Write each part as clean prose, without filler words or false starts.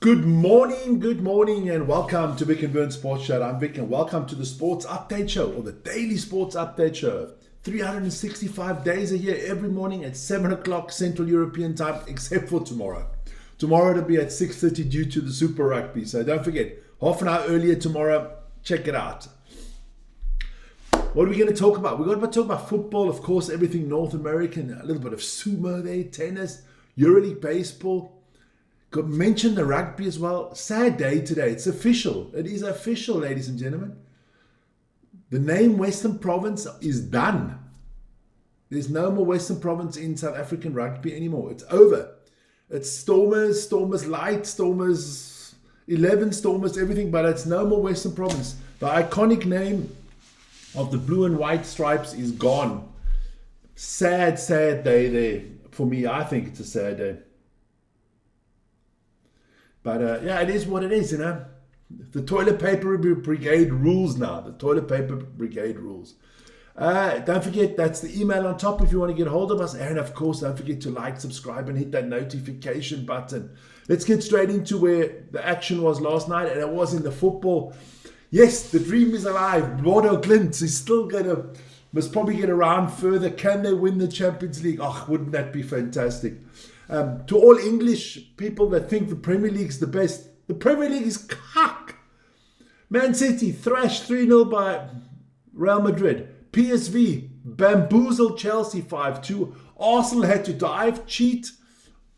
Good morning, and welcome to Vic and Vern Sports Show. I'm Vic, and welcome to the Sports Update Show, or the Daily Sports Update Show. 365 days a year, every morning at 7 o'clock Central European Time, except for tomorrow. Tomorrow it'll be at 6:30 due to the Super Rugby, so don't forget, half an hour earlier tomorrow, check it out. What are we going to talk about? We're going to talk about football, of course, everything North American, a little bit of sumo there, tennis, EuroLeague baseball. Got mentioned the rugby as well. Sad day today. It's official. It is official, ladies and gentlemen. The name Western Province is done. There's no more Western Province in South African rugby anymore. It's over. It's Stormers, Stormers Light, Stormers 11, Stormers everything, but it's no more Western Province. The iconic name of the blue and white stripes is gone. Sad day there. For me, I think it's a sad day. But yeah, it is what it is, you know. The toilet paper brigade rules now. The toilet paper brigade rules. Don't forget, that's the email on top if you want to get hold of us. And of course, don't forget to like, subscribe, and hit that notification button. Let's get straight into where the action was last night, and it was in the football. Yes, the dream is alive. Bodo Glimt is still must probably get around further. Can they win the Champions League? Oh, wouldn't that be fantastic? To all English people that think the Premier League's the best, the Premier League is cock. Man City thrashed 3-0 by Real Madrid. PSV bamboozled Chelsea 5-2. Arsenal had to dive, cheat.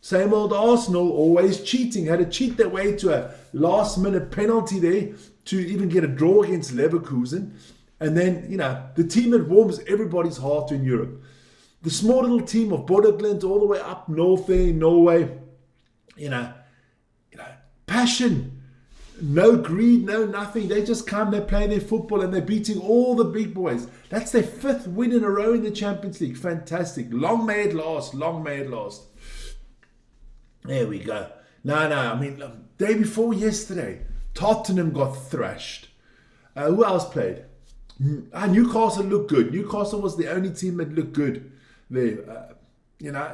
Same old Arsenal, always cheating. Had to cheat their way to a last-minute penalty there to even get a draw against Leverkusen. And then, you know, the team that warms everybody's heart in Europe. The small little team of Bodo Glimt all the way up north there in Norway, you know, passion, no greed, no nothing. They just come, they play their football, and they're beating all the big boys. That's their 5th win in a row in the Champions League. Fantastic. Long may it last. Long may it last. There we go. No, I mean, day before yesterday, Tottenham got thrashed. Who else played? Newcastle looked good. Newcastle was the only team that looked good there.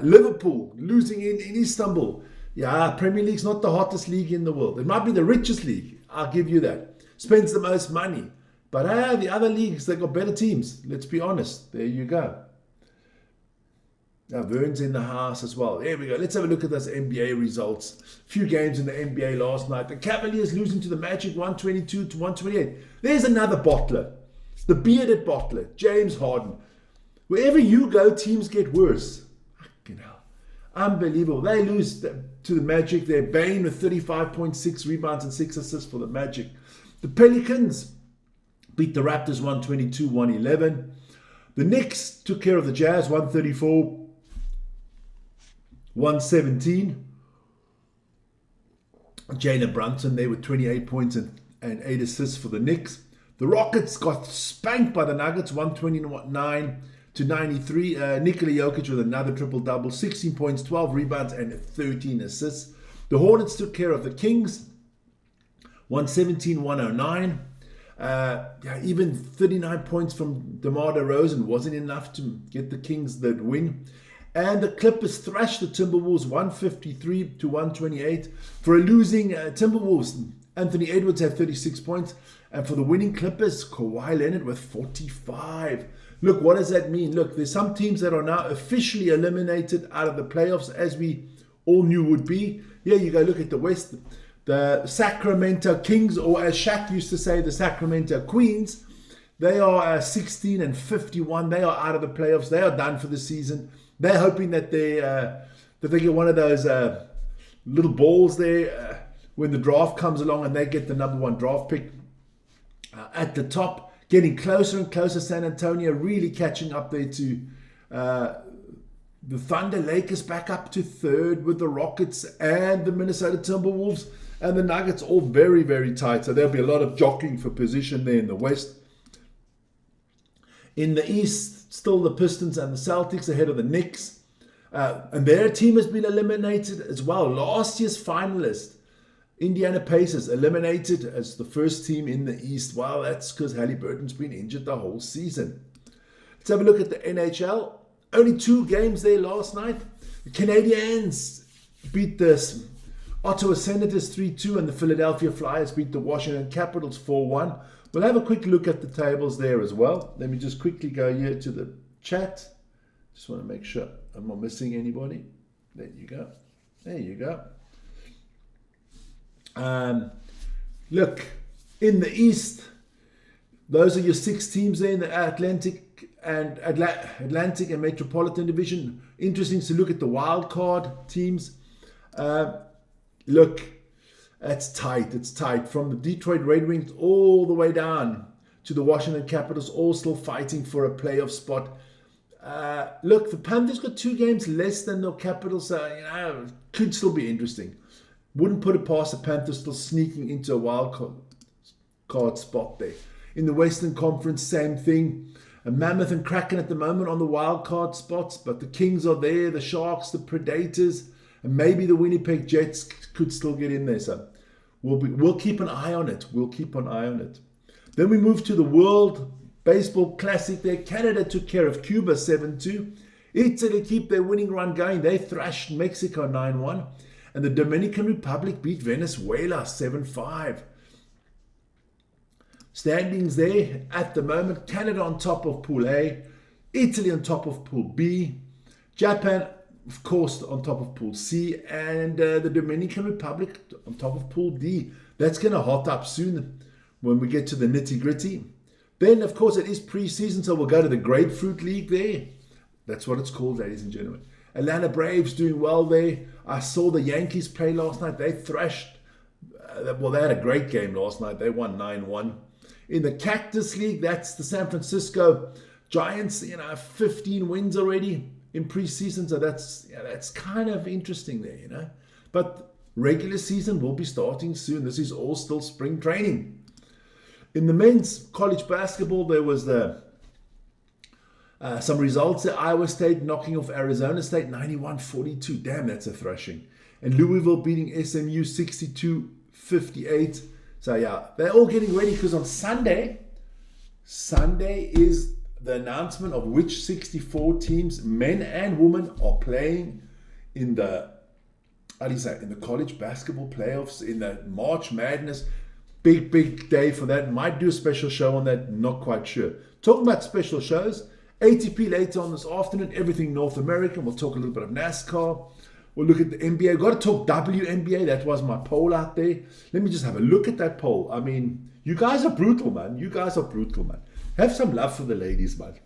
Liverpool losing in Istanbul. Yeah, Premier League's not the hottest league in the world. It might be the richest league. I'll give you that. Spends the most money. But the other leagues, they got better teams. Let's be honest. There you go. Now, Vern's in the house as well. There we go. Let's have a look at those NBA results. Few games in the NBA last night. The Cavaliers losing to the Magic 122 to 128. There's another bottler. The bearded bottler, James Harden. Wherever you go, teams get worse. Fucking hell. Unbelievable. They lose to the Magic. They're Bane with 35.6 rebounds and 6 assists for the Magic. The Pelicans beat the Raptors 122-111. The Knicks took care of the Jazz 134-117. Jalen Brunson there with 28 points and 8 assists for the Knicks. The Rockets got spanked by the Nuggets 129-93. Nikola Jokic with another triple-double, 16 points, 12 rebounds, and 13 assists. The Hornets took care of the Kings 117-109. Even 39 points from DeMar DeRozan wasn't enough to get the Kings that win. And the Clippers thrashed the Timberwolves 153-128. For a losing Timberwolves, Anthony Edwards had 36 points. And for the winning Clippers, Kawhi Leonard with 45. Look, what does that mean? Look, there's some teams that are now officially eliminated out of the playoffs, as we all knew would be. Yeah, you go look at the West. The Sacramento Kings, or as Shaq used to say, the Sacramento Queens, they are 16-51. They are out of the playoffs. They are done for the season. They're hoping that they get one of those little balls there when the draft comes along and they get the number 1 draft pick. At the top, getting closer and closer. San Antonio really catching up there to the Thunder. Lakers back up to 3rd with the Rockets and the Minnesota Timberwolves and the Nuggets, all very, very tight. So there'll be a lot of jockeying for position there in the West. In the East, still the Pistons and the Celtics ahead of the Knicks. And their team has been eliminated as well. Last year's finalist, Indiana Pacers, eliminated as the first team in the East. Well, that's because Halliburton's been injured the whole season. Let's have a look at the NHL. Only 2 games there last night. The Canadiens beat the Ottawa Senators 3-2, and the Philadelphia Flyers beat the Washington Capitals 4-1. We'll have a quick look at the tables there as well. Let me just quickly go here to the chat. Just want to make sure I'm not missing anybody. There you go. There you go. Look, in the East, those are your 6 teams there in the Atlantic and Metropolitan Division. Interesting to look at the wild card teams. Look, it's tight. It's tight. From the Detroit Red Wings all the way down to the Washington Capitals, all still fighting for a playoff spot. Look, the Panthers got 2 games less than the Capitals, so could still be interesting. Wouldn't put it past the Panthers still sneaking into a wild card spot there. In the Western Conference, same thing. Mammoth and Kraken at the moment on the wild card spots, but the Kings are there, the Sharks, the Predators, and maybe the Winnipeg Jets could still get in there. So we'll keep an eye on it. We'll keep an eye on it. Then we move to the World Baseball Classic there. Canada took care of Cuba 7-2. Italy keep their winning run going. They thrashed Mexico 9-1. And the Dominican Republic beat Venezuela 7-5. Standings there at the moment. Canada on top of Pool A. Italy on top of Pool B. Japan, of course, on top of Pool C. And the Dominican Republic on top of Pool D. That's going to hot up soon when we get to the nitty-gritty. Then, of course, it is pre-season, so we'll go to the Grapefruit League there. That's what it's called, ladies and gentlemen. Atlanta Braves doing well there. I saw the Yankees play last night. They thrashed. They had a great game last night. They won 9-1. In the Cactus League, that's the San Francisco Giants. 15 wins already in preseason. So that's kind of interesting there, But regular season will be starting soon. This is all still spring training. In the men's college basketball, there was some results there. Iowa State knocking off Arizona State 91-42. Damn, that's a thrashing. And Louisville beating SMU 62-58. So yeah, they're all getting ready because on Sunday is the announcement of which 64 teams, men and women, are playing in the college basketball playoffs, in the March Madness. Big day for that. Might do a special show on that, not quite sure. Talking about special shows, ATP later on this afternoon, everything North American. We'll talk a little bit of NASCAR. We'll look at the NBA. We've got to talk WNBA. That was my poll out there. Let me just have a look at that poll. I mean, you guys are brutal, man. Have some love for the ladies, man.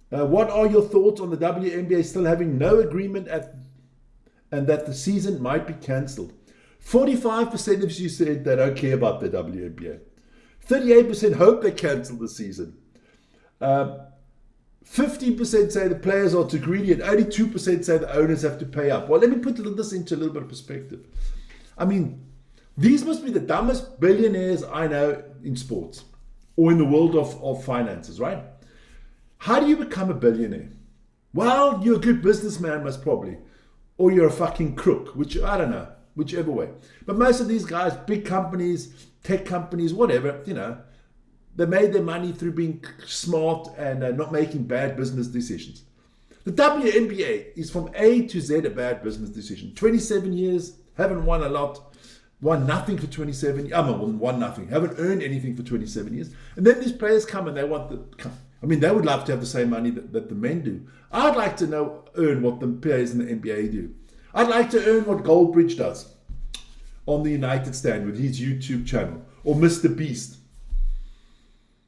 What are your thoughts on the WNBA still having no agreement and that the season might be cancelled? 45% of you said they don't care about the WNBA. 38% hope they cancel the season. 50% say the players are too greedy, and only 2% say the owners have to pay up. Well, let me put this into a little bit of perspective. I mean, these must be the dumbest billionaires I know in sports or in the world of finances, right? How do you become a billionaire? Well, you're a good businessman, most probably. Or you're a fucking crook, which I don't know, whichever way. But most of these guys, big companies, tech companies, whatever, they made their money through being smart and not making bad business decisions. The WNBA is from A to Z a bad business decision. 27 years, haven't won a lot, won nothing for 27 years. Won nothing, haven't earned anything for 27 years. And then these players come and they they would love to have the same money that the men do. I'd like to earn what the players in the NBA do. I'd like to earn what Goldbridge does on the United Stand with his YouTube channel, or Mr. Beast.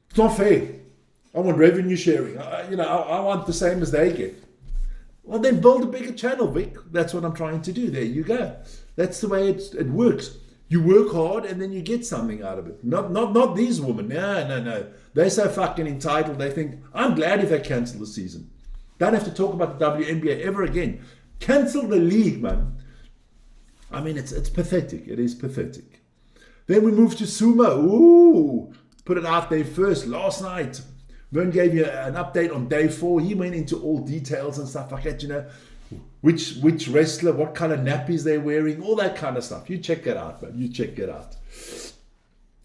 It's not fair. I want revenue sharing. I want the same as they get. Well, then build a bigger channel, Vic. That's what I'm trying to do. There you go. That's the way it works. You work hard and then you get something out of it. Not these women. No. They're so fucking entitled. They think, I'm glad if they cancel the season. Don't have to talk about the WNBA ever again. Cancel the league, man. I mean, it's pathetic. It is pathetic. Then we move to sumo. Ooh, put it out there first. Last night, Vern gave you an update on day 4. He went into all details and stuff like that, which wrestler, what kind of nappies they're wearing, all that kind of stuff. You check it out, man. You check it out.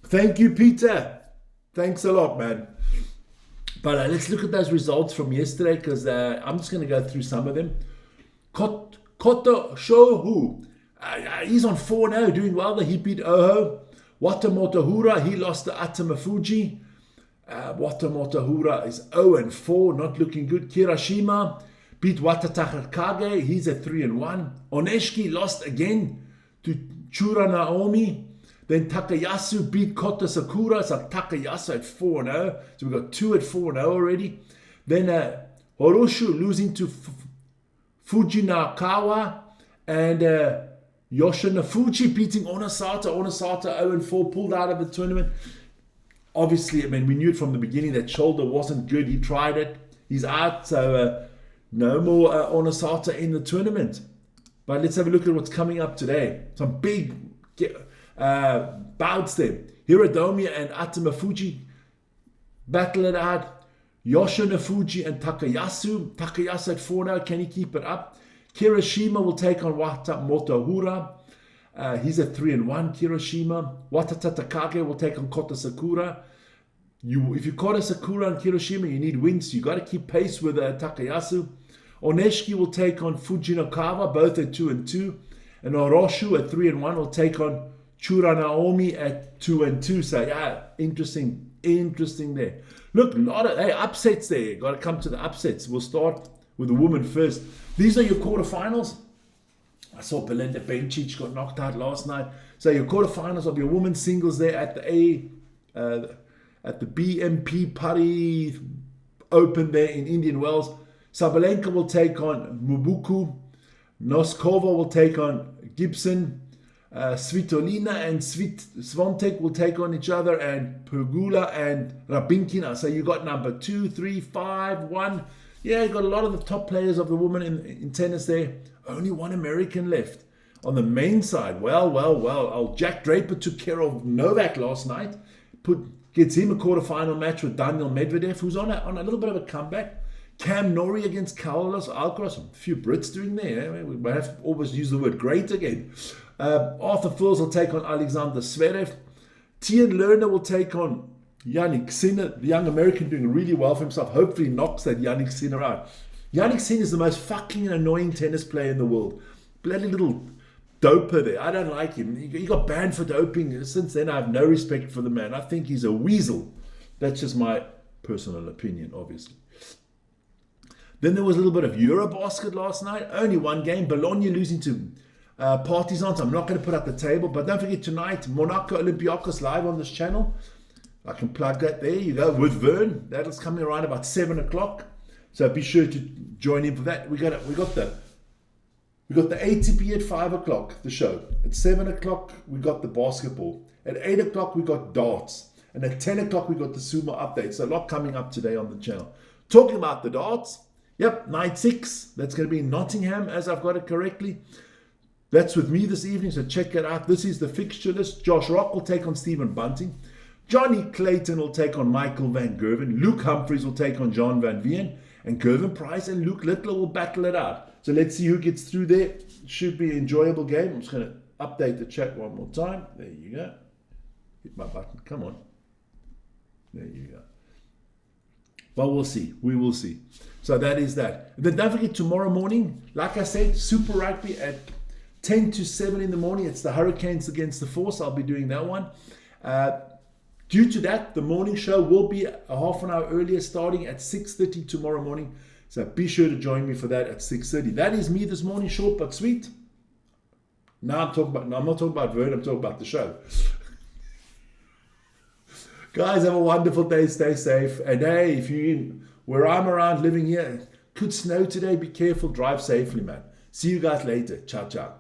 Thank you, Peter. Thanks a lot, man. But let's look at those results from yesterday, because I'm just going to go through some of them. Koto Shohu He's on 4-0, doing well. He beat Oho. Wata Motahura, he lost to Atamafuji. Wata Motahura is 0-4, not looking good. Kirashima beat Wata Takakage, he's at 3-1. Oneshiki lost again to Chura Naomi. Then Takayasu beat Kota Sakura, so Takayasu at 4-0. So we've got 2 at 4-0 already. Then Horoshu losing to Fujinakawa. And Yoshina Fuji beating Onosata. Onosata 0-4, pulled out of the tournament. Obviously, I mean, we knew it from the beginning that shoulder wasn't good. He tried it. He's out. So no more Onosata in the tournament. But let's have a look at what's coming up today. Some big bouts there. Hiradomi and Atamafuji battle it out. Yoshina Fuji and Takayasu. Takayasu at 4-0. Can he keep it up? Kirishima will take on Wata Motahura. He's at 3-1, Kirishima. Wata Takakage will take on Kota Sakura. If you Kota Sakura and Kirishima, you need wins. You got to keep pace with Takayasu. Oneshiki will take on Fujinakawa, both at 2-2. And Oroshu at 3-1 will take on Chura Naomi at 2-2. So yeah, interesting there. Look, a lot of upsets there. Got to come to the upsets. We'll start with the women first. These are your quarterfinals. I saw Belinda Bencic got knocked out last night. So your quarterfinals of your women's singles there at the BMP Pari Open there in Indian Wells. Sabalenka will take on Mubuku. Noskova will take on Gibson. Svitolina and Swiatek will take on each other, and Pegula and Rabinkina. So you got number 2, 3, 5, 1. Yeah, you got a lot of the top players of the women in tennis there. Only one American left. On the main side, well. Jack Draper took care of Novak last night. Gets him a quarterfinal match with Daniel Medvedev, who's on a little bit of a comeback. Cam Norrie against Carlos Alcaraz. A few Brits doing there. We might have to always use the word great again. Arthur Fils will take on Alexander Zverev. Tien Lerner will take on Yannick Sinner, the young American, doing really well for himself. Hopefully knocks that Yannick Sinner out. Yannick Sinner is the most fucking annoying tennis player in the world. Bloody little doper there. I don't like him. He got banned for doping. Since then, I have no respect for the man. I think he's a weasel. That's just my personal opinion, obviously. Then there was a little bit of Eurobasket last night. Only one game. Bologna losing to Partizan. I'm not going to put up the table. But don't forget tonight, Monaco Olympiacos live on this channel. I can plug that there. You go with Vern. That's coming around about 7 o'clock. So be sure to join in for that. We got the ATP at 5 o'clock, the show. At 7 o'clock, we got the basketball. At 8 o'clock, we got darts. And at 10 o'clock, we got the sumo update. So a lot coming up today on the channel. Talking about the darts. Yep, night 6. That's going to be in Nottingham, as I've got it correctly. That's with me this evening, so check it out. This is the fixture list. Josh Rock will take on Stephen Bunting. Johnny Clayton will take on Michael van Gerwen. Luke Humphries will take on John Van Veen. And Gervin Price and Luke Littler will battle it out. So let's see who gets through there. Should be an enjoyable game. I'm just going to update the chat one more time. There you go. Hit my button. Come on. There you go. But we'll see. We will see. So that is that. And then don't forget, tomorrow morning, like I said, Super Rugby at 10 to 7 in the morning. It's the Hurricanes against the Force. I'll be doing that one. Due to that, the morning show will be a half an hour earlier, starting at 6:30 tomorrow morning. So be sure to join me for that at 6:30. That is me this morning, short but sweet. I'm not talking about Vern, I'm talking about the show. Guys, have a wonderful day. Stay safe. And hey, if you're in where I'm around living here, could snow today. Be careful. Drive safely, man. See you guys later. Ciao, ciao.